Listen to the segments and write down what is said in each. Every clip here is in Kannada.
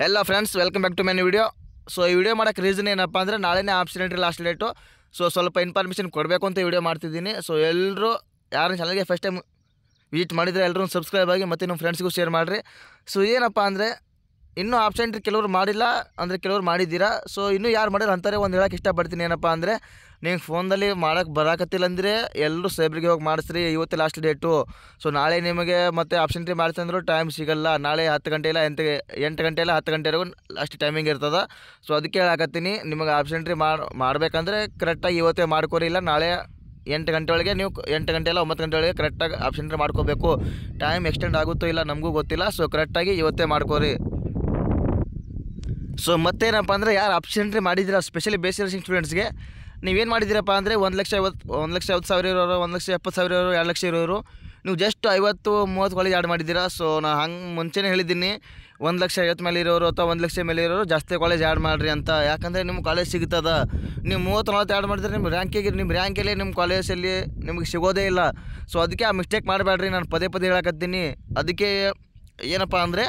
Hello friends, welcome back to my video. So ಈ ವಿಡಿಯೋ ಮಾಡೋಕ್ಕೆ ರೀಸನ್ ಏನಪ್ಪ ಅಂದರೆ ನಾಳೆನೇ option entry last date. So ಸ್ವಲ್ಪ ಇನ್ಫಾರ್ಮೇಷನ್ ಕೊಡಬೇಕು ಅಂತ ವಿಡಿಯೋ ಮಾಡ್ತಿದ್ದೀನಿ. ಸೊ ಎಲ್ಲರೂ ಯಾರು ಚಾನಲ್ಗೆ ಫಸ್ಟ್ ಟೈಮ್ ವಿಸಿಟ್ ಮಾಡಿದರೆ ಎಲ್ಲರೂ ಸಬ್ಸ್ಕ್ರೈಬ್ ಆಗಿ ಮತ್ತು ನಿಮ್ಮ ಫ್ರೆಂಡ್ಸ್ಗೂ ಶೇರ್ ಮಾಡಿರಿ. ಸೊ ಏನಪ್ಪ ಅಂದರೆ ಇನ್ನೂ ಆಪ್ಷನ್ ಎಂಟ್ರಿ ಕೆಲವರು ಮಾಡಿಲ್ಲ, ಅಂದರೆ ಕೆಲವರು ಮಾಡಿದ್ದೀರಾ. ಸೊ ಇನ್ನೂ ಯಾರು ಮಾಡಿದ್ರು ಅಂತಾರೆ ಒಂದು ಹೇಳೋಕ್ಕೆ ಇಷ್ಟಪಡ್ತೀನಿ. ಏನಪ್ಪ ಅಂದರೆ ನಿಮ್ಗೆ ಫೋನ್ದಲ್ಲಿ ಮಾಡೋಕ್ಕೆ ಬರಾಕತ್ತಿಲ್ಲ ಅಂದರೆ ಎಲ್ಲರೂ ಸೈಬ್ರಿಗೆ ಹೋಗಿ ಮಾಡಿಸ್ರಿ. ಇವತ್ತು ಲಾಸ್ಟ್ ಡೇಟು. ಸೊ ನಾಳೆ ನಿಮಗೆ ಮತ್ತೆ ಆಪ್ಷನ್ ಎಂಟ್ರಿ ಮಾಡ್ತಂದ್ರೂ ಟೈಮ್ ಸಿಗಲ್ಲ. ನಾಳೆ 10 ಗಂಟೆ ಇಲ್ಲ 8 ಗಂಟೆ ಇಲ್ಲ 10 ಗಂಟೆವರೆಗೂ ಲಾಸ್ಟ್ ಟೈಮಿಂಗ್ ಇರ್ತದೆ. ಸೊ ಅದಕ್ಕೆ ಹೇಳಕತ್ತೀನಿ, ನಿಮಗೆ ಆಪ್ಷನ್ ಎಂಟ್ರಿ ಮಾಡಬೇಕಂದ್ರೆ ಕರೆಕ್ಟಾಗಿ ಇವತ್ತೇ ಮಾಡ್ಕೊರಿ. ಇಲ್ಲ ನಾಳೆ 8 ಗಂಟೆ ಒಳಗೆ ನೀವು 8 ಗಂಟೆ ಇಲ್ಲ 9 ಗಂಟೆ ಒಳಗೆ ಕರೆಕ್ಟಾಗಿ ಆಪ್ಷನ್ ಎಂಟ್ರಿ ಮಾಡ್ಕೋಬೇಕು. ಟೈಮ್ ಎಕ್ಸ್ಟೆಂಡ್ ಆಗುತ್ತೋ ಇಲ್ಲ ನಮಗೂ ಗೊತ್ತಿಲ್ಲ. ಸೊ ಕರೆಕ್ಟಾಗಿ ಇವತ್ತೇ ಮಾಡ್ಕೋರಿ. ಸೊ ಮತ್ತೇನಪ್ಪ ಅಂದರೆ ಯಾರು ಆಪ್ಷನ್ ಎಂಟ್ರಿ ಮಾಡಿದ್ದೀರಾ, ಸ್ಪೆಷಲಿ ಬೇಸಿಕ್ ನರ್ಸಿಂಗ್ ಸ್ಟೂಡೆಂಟ್ಸ್ಗೆ ನೀವೇನು ಮಾಡಿದ್ದೀರಪ್ಪ ಅಂದರೆ 1,50,000 ಇರೋರು, 1,70,000 ಇರೋರು, 2 ಲಕ್ಷ ಇರೋರು, ನೀವು ಜಸ್ಟ್ 50-30 ಕಾಲೇಜ್ ಆ್ಯಡ್ ಮಾಡಿದ್ದೀರಾ. ಸೊ ನಾನು ಹಂಗೆ ಮುಂಚೆನೇ ಹೇಳಿದ್ದೀನಿ, 1,50,000 ಮೇಲೆ ಇರೋರು ಅಥವಾ 1 ಲಕ್ಷ ಮೇಲೆ ಇರೋರು ಜಾಸ್ತಿ ಕಾಲೇಜ್ ಆ್ಯಡ್ ಮಾಡಿರಿ ಅಂತ. ಯಾಕಂದರೆ ನಿಮ್ಮ ಕಾಲೇಜ್ ಸಿಗ್ತದೆ. ನೀವು 30-40 ಆ್ಯಡ್ ಮಾಡಿದ್ರೆ ನಿಮ್ಮ ರ್ಯಾಂಕಲ್ಲಿ ನಿಮ್ಮ ಕಾಲೇಜಲ್ಲಿ ನಿಮಗೆ ಸಿಗೋದೇ ಇಲ್ಲ. ಸೊ ಅದಕ್ಕೆ ಆ ಮಿಸ್ಟೇಕ್ ಮಾಡಬೇಡ್ರಿ. ನಾನು ಪದೇ ಹೇಳಕತ್ತೀನಿ. ಅದಕ್ಕೆ ಏನಪ್ಪ ಅಂದರೆ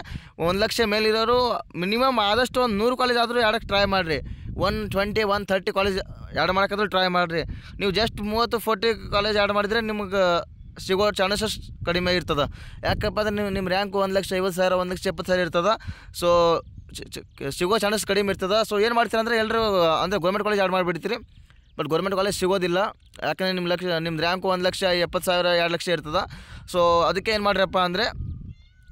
1 ಲಕ್ಷ ಮೇಲಿರೋರು ಮಿನಿಮಮ್ ಆದಷ್ಟು ಒಂದು 100 ಕಾಲೇಜ್ ಆದರೂ ಆಡೋಕ್ಕೆ ಟ್ರೈ ಮಾಡಿರಿ. 120-130 ಕಾಲೇಜ್ ಆ್ಯಡ್ ಮಾಡೋಕ್ಕಾದ್ರೂ ಟ್ರೈ ಮಾಡಿರಿ. ನೀವು ಜಸ್ಟ್ 30-40 ಕಾಲೇಜ್ ಆ್ಯಡ್ ಮಾಡಿದರೆ ನಿಮಗೆ ಸಿಗೋ ಚಾನ್ಸಸ್ ಕಡಿಮೆ ಇರ್ತದೆ. ಯಾಕಪ್ಪ ಅಂದರೆ ನಿಮ್ಮ ರ್ಯಾಂಕು 1,50,000 1,70,000 ಇರ್ತದೆ. ಸೊ ಸಿಗೋ ಚಾನ್ಸಸ್ ಕಡಿಮೆ ಇರ್ತದೆ. ಸೊ ಏನು ಮಾಡ್ತೀರ ಅಂದರೆ ಎಲ್ಲರೂ ಅಂದರೆ ಗೌರ್ಮೆಂಟ್ ಕಾಲೇಜ್ ಆ್ಯಡ್ ಮಾಡಿಬಿಡ್ತೀರಿ. ಬಟ್ ಗೌರ್ಮೆಂಟ್ ಕಾಲೇಜ್ ಸಿಗೋದಿಲ್ಲ. ಯಾಕಂದರೆ ನಿಮ್ಮ ರ್ಯಾಂಕು 1,70,000 2 ಲಕ್ಷ ಇರ್ತದೆ. ಸೊ ಅದಕ್ಕೆ ಏನು ಮಾಡಿರಪ್ಪ ಅಂದರೆ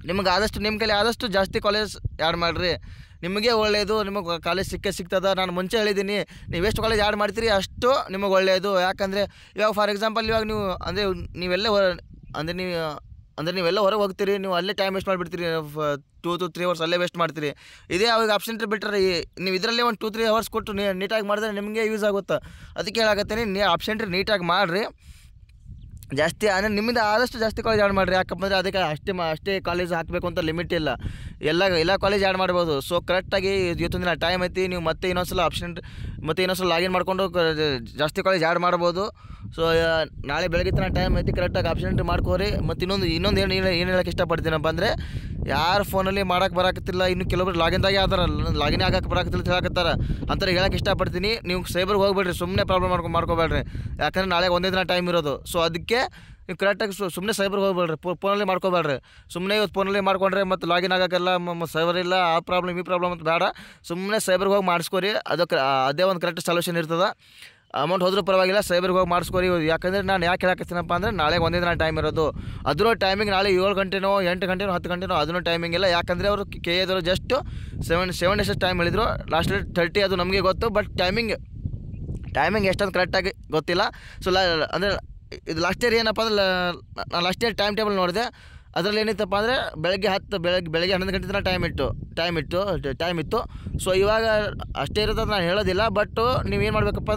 ನಿಮಗೆ ಆದಷ್ಟು ನಿಮ್ಮ ಕೈಲಿ ಆದಷ್ಟು ಜಾಸ್ತಿ ಕಾಲೇಜ್ ಆ್ಯಡ್ ಮಾಡಿರಿ. ನಿಮಗೆ ಒಳ್ಳೆಯದು. ನಿಮಗೆ ಕಾಲೇಜ್ ಸಿಗ್ತದೆ. ನಾನು ಮುಂಚೆ ಹೇಳಿದ್ದೀನಿ, ನೀವು ಎಷ್ಟು ಕಾಲೇಜ್ ಆ್ಯಡ್ ಮಾಡ್ತೀರಿ ಅಷ್ಟು ನಿಮಗೆ ಒಳ್ಳೆಯದು. ಯಾಕಂದರೆ ಇವಾಗ ಫಾರ್ ಎಕ್ಸಾಂಪಲ್ ಇವಾಗ ನೀವು ನೀವೆಲ್ಲ ಹೊರಗೆ ಹೋಗ್ತೀರಿ, ನೀವು ಅಲ್ಲೇ ಟೈಮ್ ವೇಸ್ಟ್ ಮಾಡಿಬಿಡ್ತೀರಿ. 2 to 3 hours ಅಲ್ಲೇ ವೇಸ್ಟ್ ಮಾಡ್ತೀರಿ. ಇದೇ ಅವಾಗ ಆಪ್ಷನ್ ಎಂಟ್ರಿ ಬಿಟ್ಟರೆ ನೀವು ಇದರಲ್ಲೇ ಒಂದು 2-3 hours ಕೊಟ್ಟು ನೀಟಾಗಿ ಮಾಡಿದ್ರೆ ನಿಮಗೆ ಯೂಸ್ ಆಗುತ್ತೆ. ಅದಕ್ಕೆ ಹೇಳಾಕತ್ತೀನಿ, ನೀವು ಆಪ್ಷನ್ ಎಂಟ್ರಿ ನೀಟಾಗಿ ಮಾಡಿರಿ. ಜಾಸ್ತಿ ಅಂದರೆ ನಿಮ್ಮಿಂದ ಆದಷ್ಟು ಜಾಸ್ತಿ ಕಾಲೇಜ್ ಆ್ಯಡ್ ಮಾಡಿರಿ. ಯಾಕಪ್ಪ ಅಂದರೆ ಅದಕ್ಕೆ ಅಷ್ಟೇ ಕಾಲೇಜ್ ಹಾಕಬೇಕು ಅಂತ ಲಿಮಿಟ್ ಇಲ್ಲ. ಎಲ್ಲ ಕಾಲೇಜ್ ಆ್ಯಡ್ ಮಾಡ್ಬೋದು. ಸೊ ಕರೆಕ್ಟಾಗಿ ಇವತ್ತೊಂದು ದಿನ ಟೈಮ್ ಐತಿ. ನೀವು ಮತ್ತೆ ಇನ್ನೊಂದ್ಸಲ ಇನ್ನೊಂದ್ಸಲ ಲಾಗಿನ್ ಮಾಡ್ಕೊಂಡು ಜಾಸ್ತಿ ಕಾಲೇಜ್ ಆ್ಯಡ್ ಮಾಡ್ಬೋದು. ಸೊ ನಾಳೆ ಬೆಳಗ್ಗೆ ತನಕ ಟೈಮ್ ಐತಿ. ಕರೆಕ್ಟಾಗಿ ಆಪ್ಷನ್ ಎಂಟ್ರಿ ಮಾಡ್ಕೋರಿ. ಮತ್ತು ಇನ್ನೊಂದು ಏನು ಹೇಳೋಕ್ಕೆ ಇಷ್ಟಪಡ್ತೀನಪ್ಪ ಅಂದರೆ ಯಾರು ಫೋನಲ್ಲಿ ಮಾಡೋಕ್ಕೆ ಬರಾಕತ್ತಿಲ್ಲ, ಇನ್ನು ಕೆಲವೊಬ್ರು ಲಾಗಿನ್ದಾಗೆ ಆದಾರ, ಲಾಗಿನ್ ಆಗಕ್ಕೆ ಬರಾಕತ್ತಿಲ್ಲ ಅಂತ ಹೇಳಕತ್ತಾರೆ. ಅಂಥವ್ರಿಗೆ ಹೇಳೋಕ್ಕೆ ಇಷ್ಟಪಡ್ತೀನಿ, ನೀವು ಸೈಬರ್ಗೆ ಹೋಗ್ಬೇಡ್ರಿ. ಸುಮ್ಮನೆ ಪ್ರಾಬ್ಲಮ್ ಮಾಡ್ಕೋಬೇಡ್ರಿ. ಯಾಕಂದರೆ ನಾಳೆ ಒಂದೇ ದಿನ ಟೈಮ್ ಇರೋದು. ಸೊ ಅದಕ್ಕೆ ನೀವು ಕರೆಕ್ಟಾಗಿ ಸುಮ್ಮನೆ ಸೈಬರ್ಗೆ ಹೋಗ್ಬೇಡ್ರಿ. ಫೋನಲ್ಲಿ ಮಾಡ್ಕೋಬೇಡ್ರಿ. ಸುಮ್ಮನೆ ಇವತ್ತು ಫೋನಲ್ಲಿ ಮಾಡ್ಕೊಂಡ್ರೆ ಮತ್ತು ಲಾಗಿನ್ ಆಗೋಕ್ಕೆಲ್ಲ ಸೈಬರ್ ಇಲ್ಲ, ಆ ಪ್ರಾಬ್ಲಮ್ ಈ ಪ್ರಾಬ್ಲಮ್ ಅಂತ ಬೇಡ. ಸುಮ್ಮನೆ ಸೈಬರ್ಗೆ ಹೋಗಿ ಮಾಡಿಸ್ಕೊರಿ. ಅದೇ ಒಂದು ಕರೆಕ್ಟ್ ಸೊಲ್ಯೂಷನ್ ಇರ್ತದೆ. ಅಮೌಂಟ್ ಹೋದ್ರೂ ಪರವಾಗಿಲ್ಲ, ಸೈಬರ್ಗೆ ಹೋಗಿ ಮಾಡಿಸ್ಕೊರಿ. ಯಾಕಂದರೆ ನಾನು ಯಾಕೆ ಹೇಳಕತ್ತೀನಪ್ಪ ಅಂದರೆ ನಾಳೆ ಒಂದೇ ದಿನ ಟೈಮ್ ಇರೋದು. ಅದರ ಟೈಮಿಂಗ್ ನಾಳೆ 7 ಗಂಟೆನೋ 8 ಗಂಟೆನೋ 10 ಗಂಟೆನೋ ಅದನ್ನೂ ಟೈಮಿಂಗ್ ಇಲ್ಲ. ಯಾಕಂದರೆ ಅವರು KA ಜಸ್ಟ್ 7 ಡೇಸ್ ಟೈಮ್ ಹೇಳಿದರು. ಲಾಸ್ಟ್ ಡೇಟ್ 30 ಅದು ನಮಗೆ ಗೊತ್ತು. ಬಟ್ ಟೈಮಿಂಗ್ ಎಷ್ಟೊಂದು ಕರೆಕ್ಟಾಗಿ ಗೊತ್ತಿಲ್ಲ. ಸೊ ಅಂದರೆ ಇದು ಲಾಸ್ಟ್ ಇಯರ್ ಏನಪ್ಪ ಅಂದರೆ ನಾನು ಲಾಸ್ಟ್ ಇಯರ್ ಟೈಮ್ ಟೇಬಲ್ ನೋಡಿದೆ. ಅದರಲ್ಲಿ ಏನಿತ್ತಪ್ಪ ಅಂದರೆ ಬೆಳಗ್ಗೆ 11 ಗಂಟೆ ತನಕ ಟೈಮ್ ಇತ್ತು. ಸೊ ಇವಾಗ ಅಷ್ಟೇ ಇರುತ್ತೆ ನಾನು ಹೇಳೋದಿಲ್ಲ. ಬಟ್ ನೀವೇನು ಮಾಡಬೇಕಪ್ಪ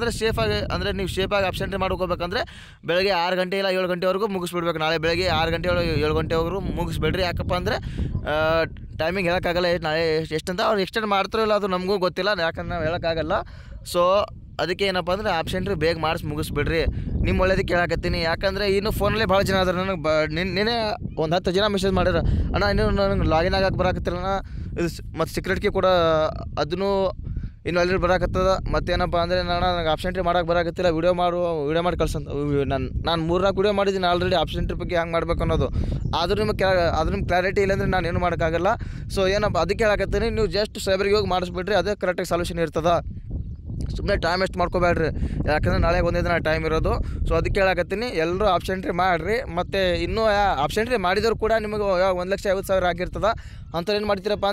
ಅಂದರೆ ನೀವು ಸೇಫಾಗಿ ಆಪ್ಷನ್ ಎಂಟ್ರಿ ಮಾಡ್ಕೋಬೇಕಂದ್ರೆ ಬೆಳಗ್ಗೆ 6 ಗಂಟೆ ಇಲ್ಲ 7 ಗಂಟೆವರೆಗೂ ಮುಗಿಸ್ಬಿಡ್ಬೇಕು. ನಾಳೆ ಬೆಳಗ್ಗೆ 6 ಗಂಟೆ 7 ಗಂಟೆವರೆಗೂ ಮುಗಿಸ್ಬೇಡ್ರಿ. ಯಾಕಪ್ಪ ಅಂದರೆ ಟೈಮಿಂಗ್ ಹೇಳೋಕ್ಕಾಗಲ್ಲ ನಾಳೆ ಎಷ್ಟಂತ. ಅವ್ರು ಎಕ್ಸ್ಟೆಂಡ್ ಮಾಡ್ತಾರೋ ಇಲ್ಲ ಅದು ನಮಗೂ ಗೊತ್ತಿಲ್ಲ. ಯಾಕಂದ್ರೆ ನಾವು ಹೇಳೋಕ್ಕಾಗಲ್ಲ. ಸೊ ಅದಕ್ಕೆ ಏನಪ್ಪ ಅಂದರೆ ಆಪ್ಷನ್ ಎಂಟ್ರಿ ಬೇಗ ಮುಗಿಸ್ಬಿಡ್ರಿ. ನಿಮ್ಮ ಒಳ್ಳೇದಕ್ಕೆ ಹೇಳಕತ್ತೀನಿ. ಯಾಕಂದರೆ ಇನ್ನು ಫೋನಲ್ಲೇ ಭಾಳ ಜನ ಅದಾರೆ. ನನಗೆ ನಿನ್ನೆ ಒಂದು 10 ಜನ ಮೆಸೇಜ್ ಮಾಡ್ಯಾರ, ಅಣ್ಣ ಇನ್ನೂ ನನಗೆ ಲಾಗಿನ್ ಆಗಕ್ಕೆ ಬರಾಕತ್ತಿಲ್ಲ, ಇದು ಮತ್ತು ಸೀಕ್ರೆಟ್ ಕೀ ಕೂಡ ಅದನ್ನು ಇನ್ನು ಅಲ್ಲಿ ಬರಾಕತ್ತದ. ಮತ್ತೇನಪ್ಪ ಅಂದರೆ ನನಗೆ ಆಪ್ಷನ್ ಎಂಟ್ರಿ ಮಾಡೋಕೆ ಬರಾಕತ್ತಿಲ್ಲ, ವೀಡಿಯೋ ಮಾಡಿ ಕಳ್ಸಂತ. ನಾನು 3-4 ವೀಡಿಯೋ ಮಾಡಿದ್ದೀನಿ ಆಲ್ರೆಡಿ ಆಪ್ಷನ್ ಎಂಟ್ರಿ ಬಗ್ಗೆ ಹೆಂಗೆ ಮಾಡ್ಬೇಕು ಅನ್ನೋದು. ಆದರೂ ನಿಮಗೆ ಕ್ಲಾರಿಟಿ ಇಲ್ಲಾಂದರೆ ನಾನು ಏನು ಮಾಡೋಕ್ಕಾಗಲ್ಲ. ಸೊ ಏನಪ್ಪ ಅದಕ್ಕೆ ಹೇಳಕತ್ತೀನಿ, ನೀವು ಜಸ್ಟ್ ಸೈಬರ್ಗೆ ಹೋಗಿ ಮಾಡಿಸ್ಬಿಡ್ರಿ. ಅದೇ ಕರೆಕ್ಟಾಗಿ ಸೊಲ್ಯೂಷನ್ ಇರ್ತದೆ. ಸುಮ್ಮನೆ ಟೈಮ್ ವೇಸ್ಟ್ ಮಾಡ್ಕೋಬೇಡ್ರಿ. ಯಾಕಂದರೆ ನಾಳೆ ಒಂದೇ ದಿನ ಟೈಮ್ ಇರೋದು. ಸೊ ಅದಕ್ಕೆ ಹೇಳಕತ್ತೀನಿ, ಎಲ್ಲರೂ ಆಪ್ಷನ್ ಎಂಟ್ರಿ ಮಾಡಿರಿ. ಮತ್ತು ಇನ್ನೂ ಆಪ್ಷನ್ ಎಂಟ್ರಿ ಮಾಡಿದವರು ಕೂಡ ನಿಮಗೆ 1,50,000 ಆಗಿರ್ತದೆ. ಅಂಥವ್ರು ಏನು ಮಾಡಿರ್ತೀರಪ್ಪ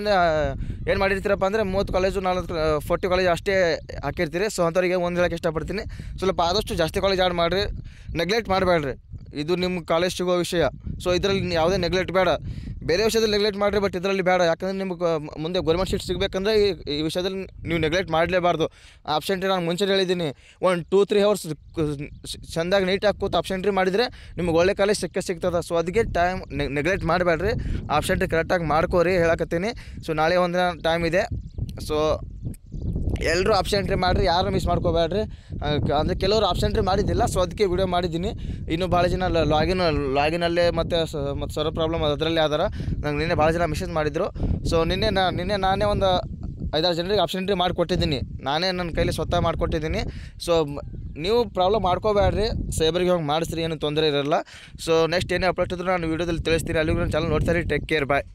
ಅಂದರೆ 30 ಕಾಲೇಜು 40 ಕಾಲೇಜ್ ಅಷ್ಟೇ ಹಾಕಿರ್ತೀರಿ. ಸೊ ಅಂಥವ್ರಿಗೆ ಒಂದು ಹೇಳೋಕ್ಕೆ ಇಷ್ಟಪಡ್ತೀನಿ, ಸ್ವಲ್ಪ ಆದಷ್ಟು ಜಾಸ್ತಿ ಕಾಲೇಜ್ ಆ್ಯಡ್ ಮಾಡಿರಿ. ನೆಗ್ಲೆಕ್ಟ್ ಮಾಡಬೇಡ್ರಿ. ಇದು ನಿಮ್ಮ ಕಾಲೇಜ್ ಸಿಗೋ ವಿಷಯ. ಸೊ ಇದರಲ್ಲಿ ಯಾವುದೇ ನೆಗ್ಲೆಕ್ಟ್ ಬೇಡ. ಬೇರೆ ವಿಷಯದಲ್ಲಿ ನೆಗ್ಲೆಕ್ಟ್ ಮಾಡಿರಿ, ಬಟ್ ಇದರಲ್ಲಿ ಬೇಡ. ಯಾಕಂದರೆ ನಿಮಗೆ ಮುಂದೆ ಗೌರ್ಮೆಂಟ್ ಸೀಟ್ ಸಿಗಬೇಕಂದ್ರೆ ಈ ವಿಷಯದಲ್ಲಿ ನೀವು ನೆಗ್ಲೆಕ್ಟ್ ಮಾಡಲೇಬಾರ್ದು. ಆಪ್ಷನ್ ಎಂಟ್ರಿ ನಾನು ಮುಂಚೆ ಹೇಳಿದ್ದೀನಿ, 1-2-3 hours ಚೆಂದಾಗಿ ನೀಟಾಗಿ ಕೂತು ಆಪ್ಷನ್ ಎಂಟ್ರಿ ಮಾಡಿದರೆ ನಿಮ್ಗೆ ಒಳ್ಳೆ ಕಾಲೇಜ್ ಸಿಗ್ತದೆ. ಸೊ ಅದಕ್ಕೆ ಟೈಮ್ ನೆಗ್ಲೆಕ್ಟ್ ಮಾಡಬೇಡ್ರಿ. ಆಪ್ಷನ್ ಎಂಟ್ರಿ ಕರೆಕ್ಟಾಗಿ ಮಾಡ್ಕೋರಿ ಹೇಳಕತ್ತೀನಿ. ಸೊ ನಾಳೆ ಒಂದು ದಿನ ಟೈಮ್ ಇದೆ. ಸೊ ಎಲ್ಲರೂ ಆಪ್ಷನ್ ಎಂಟ್ರಿ ಮಾಡಿರಿ, ಯಾರು ಮಿಸ್ ಮಾಡ್ಕೋಬೇಡ್ರಿ. ಅಂದರೆ ಕೆಲವರು ಆಪ್ಷನ್ ಎಂಟ್ರಿ ಮಾಡಿದ್ದಿಲ್ಲ, ಸೊ ಅದಕ್ಕೆ ವಿಡಿಯೋ ಮಾಡಿದ್ದೀನಿ. ಇನ್ನೂ ಭಾಳ ಜನ ಲಾಗಿನಲ್ಲೇ ಮತ್ತು ಸರ್ವರ್ ಪ್ರಾಬ್ಲಮ್ ಅದರಲ್ಲೇ ಆದಾರ. ನಂಗೆ ನಿನ್ನೆ ಭಾಳ ಜನ ಮೆಸೇಜ್ ಮಾಡಿದರು. ಸೊ ನಿನ್ನೆ ನಾನೇ ಒಂದು 5-6 ಜನರಿಗೆ ಆಪ್ಷನ್ ಎಂಟ್ರಿ ಮಾಡಿಕೊಟ್ಟಿದ್ದೀನಿ, ನಾನೇ ನನ್ನ ಕೈಲಿ ಸ್ವತಃ ಮಾಡಿಕೊಟ್ಟಿದ್ದೀನಿ. ಸೊ ನೀವು ಪ್ರಾಬ್ಲಮ್ ಮಾಡ್ಕೋಬೇಡ್ರಿ, ಸೈಬರ್ಗೆ ಹೋಗಿ ಮಾಡಿಸ್ರಿ, ಏನು ತೊಂದರೆ ಇರೋಲ್ಲ. ಸೊ ನೆಕ್ಸ್ಟ್ ಏನೇ ಅಪ್ಡೇಟ್ ಇದ್ದರೂ ನಾನು ವೀಡಿಯೋದಲ್ಲಿ ತಿಳಿಸ್ತೀನಿ. ಅಲ್ಲಿಗೂ ನನ್ನ ಚಾನಲ್ ನೋಡ್ತಾರೆ. ಟೇಕ್ ಕೇರ್, ಬಾಯ್.